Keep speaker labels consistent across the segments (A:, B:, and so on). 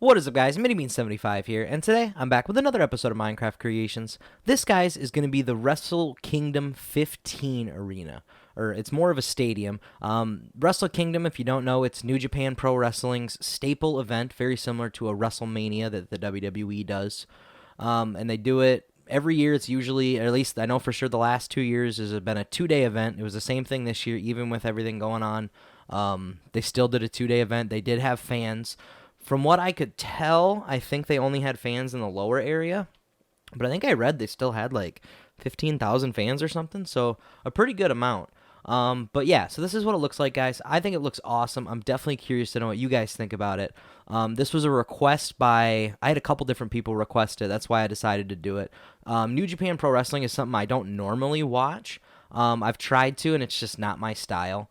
A: What is up, guys? MiniBean75 here, and today I'm back with another episode of Minecraft Creations. This, guys, is going to be the Wrestle Kingdom 15 arena, or it's more of a stadium. Wrestle Kingdom, if you don't know, it's New Japan Pro Wrestling's staple event, very similar to a WrestleMania that the WWE does, and they do it every year. It's usually, or at least I know for sure the last 2 years, has been a 2-day event. It was the same thing this year, even with everything going on. They still did a 2-day event. They did have fans. From what I could tell, I think they only had fans in the lower area, but I think I read they still had like 15,000 fans or something, so a pretty good amount. But yeah, so this is what it looks like, guys. I think it looks awesome. I'm definitely curious to know what you guys think about it. This was a request by, I had a couple different people request it. That's why I decided to do it. New Japan Pro Wrestling is something I don't normally watch. I've tried to, and it's just not my style.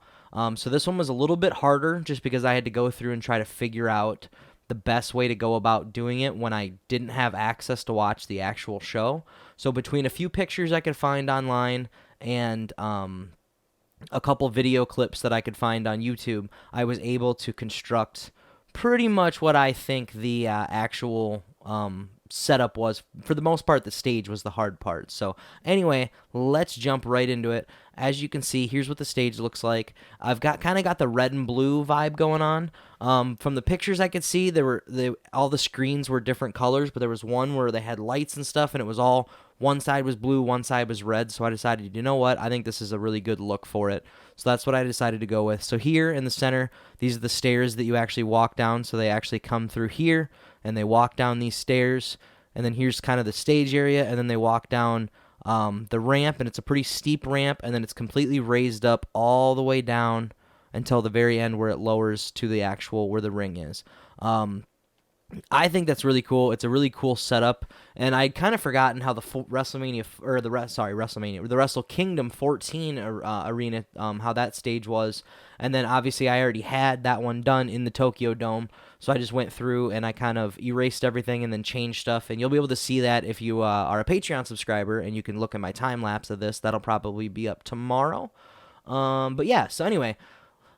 A: So this one was a little bit harder just because I had to go through and try to figure out the best way to go about doing it when I didn't have access to watch the actual show. So between a few pictures I could find online and a couple video clips that I could find on YouTube, I was able to construct pretty much what I think the actual setup was. For the most part, the stage was the hard part. So anyway, let's jump right into it. As you can see, here's what the stage looks like. I've kind of got the red and blue vibe going on. From the pictures I could see, all the screens were different colors, but there was one where they had lights and stuff, and it was all, one side was blue, one side was red. So I decided, you know what, I think this is a really good look for it. So that's what I decided to go with. So here in the center, these are the stairs that you actually walk down. So they actually come through here, and they walk down these stairs, and then here's kind of the stage area, and then they walk down the ramp, and it's a pretty steep ramp, and then it's completely raised up all the way down until the very end where it lowers to the actual where the ring is. I think that's really cool. It's a really cool setup, and I'd kind of forgotten how the the Wrestle Kingdom 14 arena, how that stage was, and then obviously I already had that one done in the Tokyo Dome, so I just went through and I kind of erased everything and then changed stuff, and you'll be able to see that if you are a Patreon subscriber, and you can look at my time lapse of this. That'll probably be up tomorrow. But yeah, so anyway.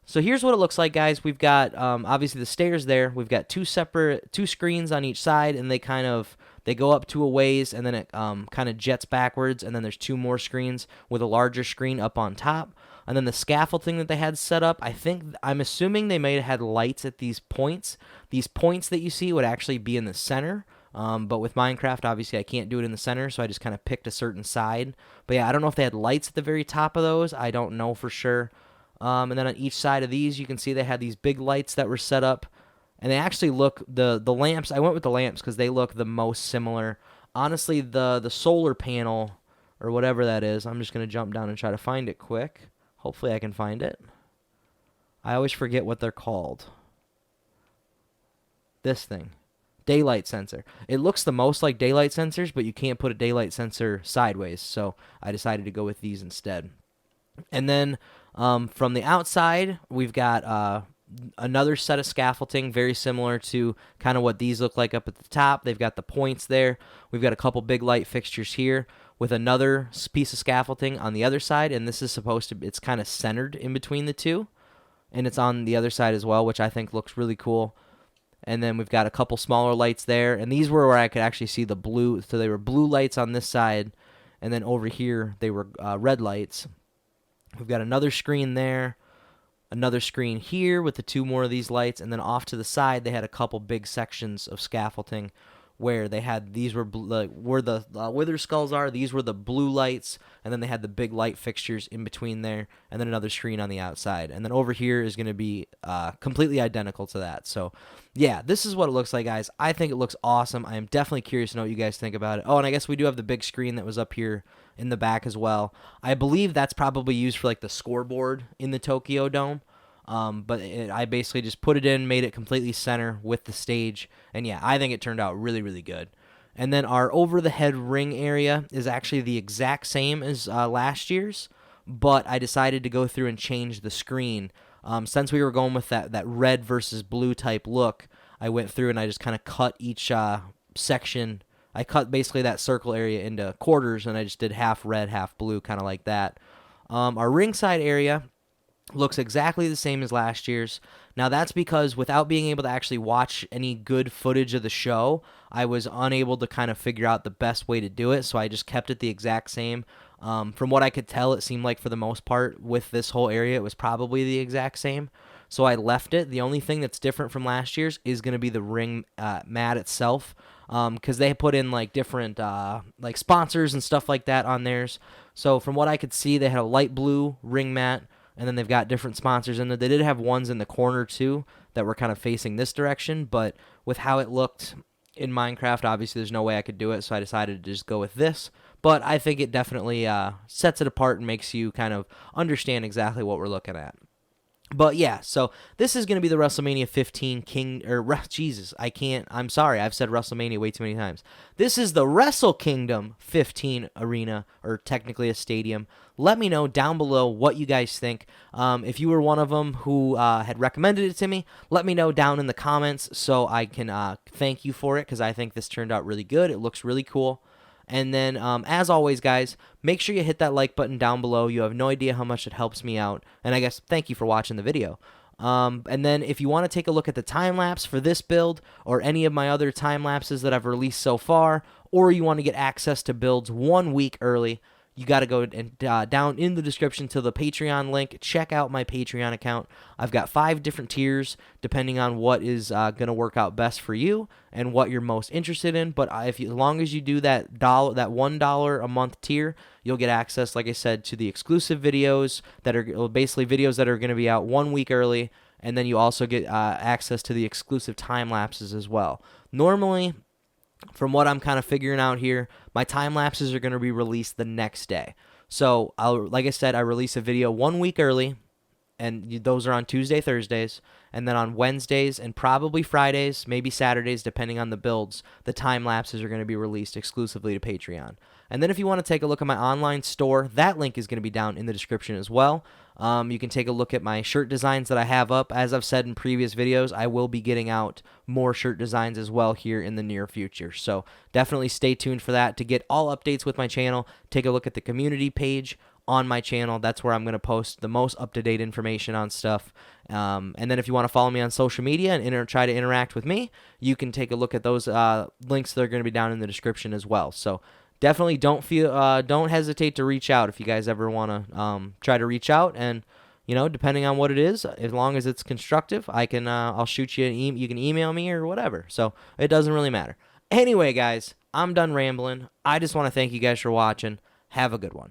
A: So here's what it looks like, guys. We've got obviously the stairs there. We've got two screens on each side, and they go up to a ways, and then it kind of jets backwards, and then there's two more screens with a larger screen up on top. And then the scaffolding that they had set up, I'm assuming they may have had lights at these points. These points that you see would actually be in the center. But with Minecraft, obviously, I can't do it in the center, so I just kind of picked a certain side. But yeah, I don't know if they had lights at the very top of those. I don't know for sure. And then on each side of these, you can see they had these big lights that were set up. And they actually look, the lamps, I went with the lamps because they look the most similar. Honestly, the solar panel, or whatever that is, I'm just going to jump down and try to find it quick. Hopefully I can find it. I always forget what they're called. This thing. Daylight sensor. It looks the most like daylight sensors, but you can't put a daylight sensor sideways, so I decided to go with these instead. And then from the outside, we've got another set of scaffolding, very similar to kind of what these look like up at the top. They've got the points there. We've got a couple big light fixtures here with another piece of scaffolding on the other side, and this is supposed to, it's kind of centered in between the two, and it's on the other side as well, which I think looks really cool. And then we've got a couple smaller lights there, and these were where I could actually see the blue, so they were blue lights on this side, and then over here they were red lights. We've got another screen there, another screen here with the two more of these lights, and then off to the side they had a couple big sections of scaffolding where they had, these were where the wither skulls are, these were the blue lights, and then they had the big light fixtures in between there, and then another screen on the outside. And then over here is going to be completely identical to that. So yeah, this is what it looks like, guys. I think it looks awesome. I am definitely curious to know what you guys think about it. Oh, and I guess we do have the big screen that was up here in the back as well. I believe that's probably used for like the scoreboard in the Tokyo Dome. But I basically just put it in, made it completely center with the stage, and yeah, I think it turned out really, really good. And then our over-the-head ring area is actually the exact same as last year's, but I decided to go through and change the screen. Since we were going with that red versus blue type look, I went through and I just kind of cut each section. I cut basically that circle area into quarters, and I just did half red, half blue, kind of like that. Our ringside area, Looks exactly the same as last year's. Now, that's because without being able to actually watch any good footage of the show, I was unable to kind of figure out the best way to do it, so I just kept it the exact same. From what I could tell, it seemed like for the most part with this whole area, it was probably the exact same. So I left it. The only thing that's different from last year's is going to be the ring mat itself, because they put in like different like sponsors and stuff like that on theirs. So from what I could see, they had a light blue ring mat, and then they've got different sponsors in there. They did have ones in the corner too that were kind of facing this direction, but with how it looked in Minecraft, obviously there's no way I could do it, so I decided to just go with this. But I think it definitely sets it apart and makes you kind of understand exactly what we're looking at. But yeah, so this is going to be the WrestleMania 15 Jesus, I'm sorry, I've said WrestleMania way too many times. This is the Wrestle Kingdom 15 arena, or technically a stadium. Let me know down below what you guys think. If you were one of them who had recommended it to me, let me know down in the comments so I can thank you for it, because I think this turned out really good. It looks really cool. And then, as always, guys, make sure you hit that like button down below. You have no idea how much it helps me out. And I guess thank you for watching the video. And then if you want to take a look at the time-lapse for this build or any of my other time-lapses that I've released so far, or you want to get access to builds 1 week early, you got to go and down in the description to the Patreon link. Check out my Patreon account. I've got 5 different tiers depending on what is going to work out best for you and what you're most interested in. But as long as you do that $1 a month tier, you'll get access, like I said, to the exclusive videos that are basically videos that are going to be out 1 week early. And then you also get access to the exclusive time lapses as well. Normally, from what I'm kind of figuring out here, my time lapses are going to be released the next day. So, like I said, I release a video 1 week early, and those are on Tuesday, Thursdays, and then on Wednesdays and probably Fridays, maybe Saturdays, depending on the builds, the time lapses are going to be released exclusively to Patreon. And then if you want to take a look at my online store, that link is going to be down in the description as well. You can take a look at my shirt designs that I have up. As I've said in previous videos, I will be getting out more shirt designs as well here in the near future. So definitely stay tuned for that. To get all updates with my channel, take a look at the community page on my channel. That's where I'm going to post the most up-to-date information on stuff. And then if you want to follow me on social media and try to interact with me, you can take a look at those links that are going to be down in the description as well. So definitely don't hesitate to reach out if you guys ever want to try to reach out. And depending on what it is, as long as it's constructive, I'll shoot you you can email me or whatever. So it doesn't really matter. Anyway, guys, I'm done rambling. I just want to thank you guys for watching. Have a good one.